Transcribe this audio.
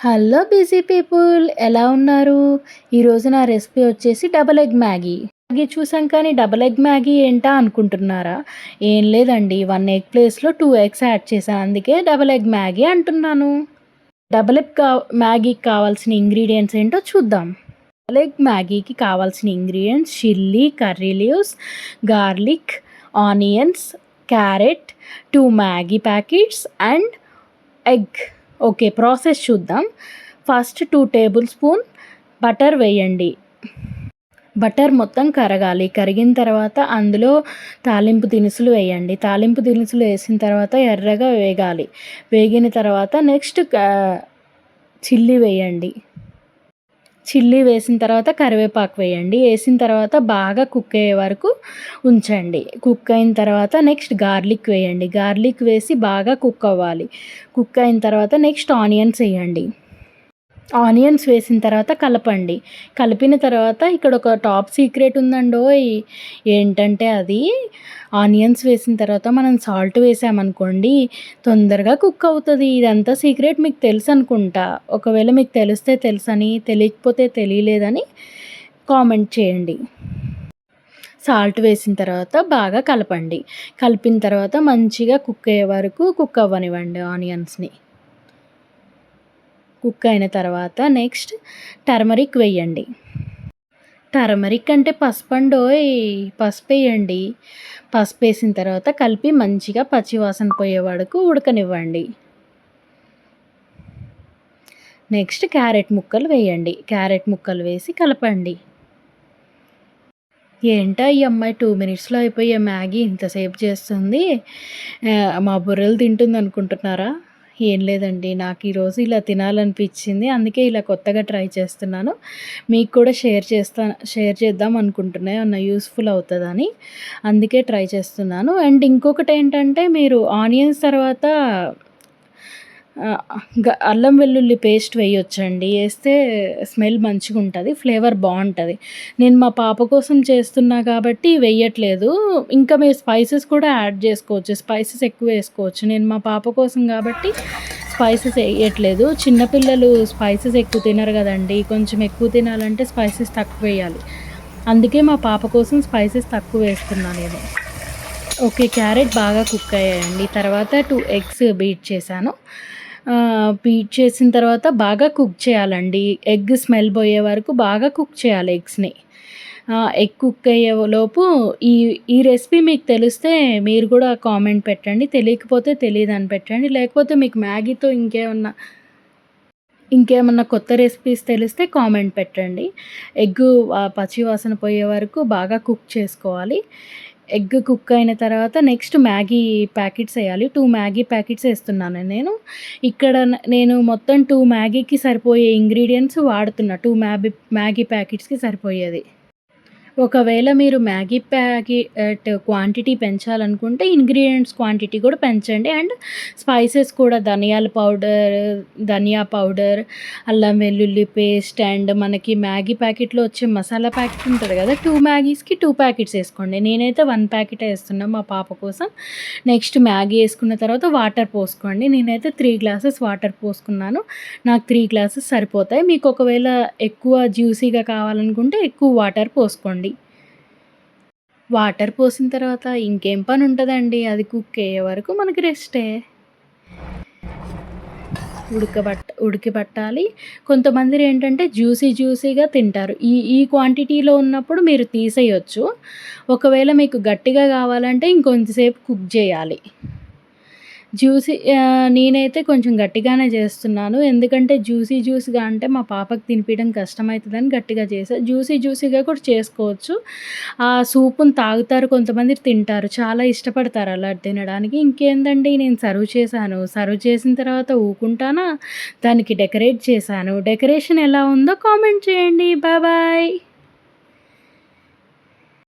Hello busy people, ఎలా ఉన్నారు? ఈరోజు నా రెసిపీ వచ్చేసి డబల్ ఎగ్ మ్యాగీ. మ్యాగీ చూసాం కానీ డబల్ ఎగ్ మ్యాగీ ఏంటా అనుకుంటున్నారా? ఏం లేదండి, 1 ఎగ్ ప్లేస్లో 2 ఎగ్స్ యాడ్ చేశాను, అందుకే డబల్ ఎగ్ మ్యాగీ అంటున్నాను. డబల్ ఎగ్ మ్యాగీకి కావాల్సిన ఇంగ్రీడియంట్స్ ఏంటో చూద్దాం. డబల్ ఎగ్ మ్యాగీకి కావాల్సిన ingredients chilli, curry leaves, garlic, onions, carrot, 2 Maggi packets and egg. Okay, process చూద్దాం. ఫస్ట్ 2 టేబుల్ స్పూన్ బటర్ వేయండి. బటర్ మొత్తం కరగాలి. కరిగిన తర్వాత అందులో తాలింపు దినుసులు వేయండి. తాలింపు దినుసులు వేసిన తర్వాత ఎర్రగా వేగాలి. వేగిన తర్వాత నెక్స్ట్ చిల్లీ వేయండి. చిల్లీ వేసిన తర్వాత కరివేపాకు వేయండి. వేసిన తర్వాత బాగా కుక్ అయ్యే వరకు ఉంచండి. కుక్ అయిన తర్వాత నెక్స్ట్ గార్లిక్ వేయండి. గార్లిక్ వేసి బాగా కుక్ అవ్వాలి. కుక్ అయిన తర్వాత నెక్స్ట్ ఆనియన్స్ వేయండి. ఆనియన్స్ వేసిన తర్వాత కలపండి. కలిపిన తర్వాత ఇక్కడ ఒక టాప్ సీక్రెట్ ఉందండోయ్. ఏంటంటే అది ఆనియన్స్ వేసిన తర్వాత మనం సాల్ట్ వేసామనుకోండి తొందరగా కుక్ అవుతుంది. ఇదంతా సీక్రెట్ మీకు తెలుసు అనుకుంటా. ఒకవేళ మీకు తెలిస్తే తెలుసని, తెలియకపోతే తెలియలేదని కామెంట్ చేయండి. సాల్ట్ వేసిన తర్వాత బాగా కలపండి. కలిపిన తర్వాత మంచిగా కుక్ అయ్యే వరకు కుక్ అవ్వనివ్వండి ఆనియన్స్ని. కుక్ అయిన తర్వాత నెక్స్ట్ టర్మరిక్ వేయండి. టర్మరిక్ అంటే పసుపు అండోయ్, పసుపు వేయండి. పసుపు వేసిన తర్వాత కలిపి మంచిగా పచ్చివాసన పోయే వరకు ఉడకనివ్వండి. నెక్స్ట్ క్యారెట్ ముక్కలు వేయండి. క్యారెట్ ముక్కలు వేసి కలపండి. ఏంటా ఈ అమ్మాయి 2 మినిట్స్లో అయిపోయే మ్యాగీ ఇంతసేపు చేస్తుంది, మా బుర్రలు తింటుంది అనుకుంటున్నారా? ఏం లేదండి, నాకు ఈరోజు ఇలా తినాలనిపించింది, అందుకే ఇలా కొత్తగా ట్రై చేస్తున్నాను. మీకు కూడా షేర్ చేద్దాం అనుకుంటున్నా, ఏమన్నా యూస్ఫుల్ అవుతుందని, అందుకే ట్రై చేస్తున్నాను. అండ్ ఇంకొకటి ఏంటంటే మీరు ఆనియన్స్ తర్వాత అల్లం వెల్లుల్లి పేస్ట్ వేయొచ్చండి. వేస్తే స్మెల్ మంచిగా ఉంటుంది, ఫ్లేవర్ బాగుంటుంది. నేను మా పాప కోసం చేస్తున్నా కాబట్టి వేయట్లేదు. ఇంకా మీరు స్పైసెస్ కూడా యాడ్ చేసుకోవచ్చు, స్పైసెస్ ఎక్కువ వేసుకోవచ్చు. నేను మా పాప కోసం కాబట్టి స్పైసెస్ వేయట్లేదు. చిన్నపిల్లలు స్పైసెస్ ఎక్కువ తినరు కదండి, కొంచెం ఎక్కువ తినాలంటే స్పైసెస్ తక్కువ వేయాలి. అందుకే మా పాప కోసం స్పైసెస్ తక్కువ వేస్తున్నాను నేను. ఓకే, క్యారెట్ బాగా కుక్ అయ్యాయండి. తర్వాత 2 ఎగ్స్ బీట్ చేశాను. బీట్ చేసిన తర్వాత బాగా కుక్ చేయాలండి. ఎగ్ స్మెల్ పోయే వరకు బాగా కుక్ చేయాలి ఎగ్స్ని. ఎగ్ కుక్ అయ్యే లోపు ఈ రెసిపీ మీకు తెలిస్తే మీరు కూడా కామెంట్ పెట్టండి, తెలియకపోతే తెలియదని పెట్టండి. లేకపోతే మీకు మ్యాగీతో ఇంకేమన్నా కొత్త రెసిపీస్ తెలిస్తే కామెంట్ పెట్టండి. ఎగ్గు పచ్చివాసన పోయే వరకు బాగా కుక్ చేసుకోవాలి. ఎగ్ కుక్ అయిన తర్వాత నెక్స్ట్ మ్యాగీ ప్యాకెట్స్ వేయాలి. 2 మ్యాగీ ప్యాకెట్స్ వేస్తున్నాను నేను. ఇక్కడ నేను మొత్తం 2 మ్యాగీకి సరిపోయే ఇంగ్రీడియంట్స్ వాడుతున్నా. 2 మ్యాగీ ప్యాకెట్స్కి సరిపోయేది. ఒకవేళ మీరు మ్యాగీ ప్యాకెట్ క్వాంటిటీ పెంచాలనుకుంటే ఇంగ్రీడియంట్స్ క్వాంటిటీ కూడా పెంచండి. అండ్ స్పైసెస్ కూడా ధనియా పౌడర్, అల్లం వెల్లుల్లి పేస్ట్ అండ్ మనకి మ్యాగీ ప్యాకెట్లో వచ్చే మసాలా ప్యాకెట్ ఉంటుంది కదా, 2 మ్యాగీస్కి 2 ప్యాకెట్స్ వేసుకోండి. నేనైతే 1 ప్యాకెటే వేస్తున్నాను మా పాప కోసం. నెక్స్ట్ మ్యాగీ వేసుకున్న తర్వాత వాటర్ పోసుకోండి. నేనైతే 3 గ్లాసెస్ వాటర్ పోసుకున్నాను. నాకు 3 గ్లాసెస్ సరిపోతాయి. మీకు ఒకవేళ ఎక్కువ జ్యూసీగా కావాలనుకుంటే ఎక్కువ వాటర్ పోసుకోండి. వాటర్ పోసిన తర్వాత ఇంకేం పని ఉంటుందండి, అది కుక్ అయ్యే వరకు మనకి రెస్టే. ఉడికిపట్టాలి. కొంతమంది ఏంటంటే జ్యూసీగా తింటారు. ఈ క్వాంటిటీలో ఉన్నప్పుడు మీరు తీసేయొచ్చు. ఒకవేళ మీకు గట్టిగా కావాలంటే ఇంకొంచెంసేపు కుక్ చేయాలి. నేనైతే కొంచెం గట్టిగానే చేస్తున్నాను, ఎందుకంటే జ్యూసీగా అంటే మా పాపకు తినిపించడం కష్టమవుతుందని గట్టిగా చేసా. జ్యూసీగా కూడా చేసుకోవచ్చు. ఆ సూపుని తాగుతారు, కొంతమంది తింటారు, చాలా ఇష్టపడతారు అలా తినడానికి. ఇంకేందండి, నేను సర్వ్ చేశాను. సర్వ్ చేసిన తర్వాత ఊకుంటానా, దానికి డెకరేట్ చేశాను. డెకరేషన్ ఎలా ఉందో కామెంట్ చేయండి. బాయ్.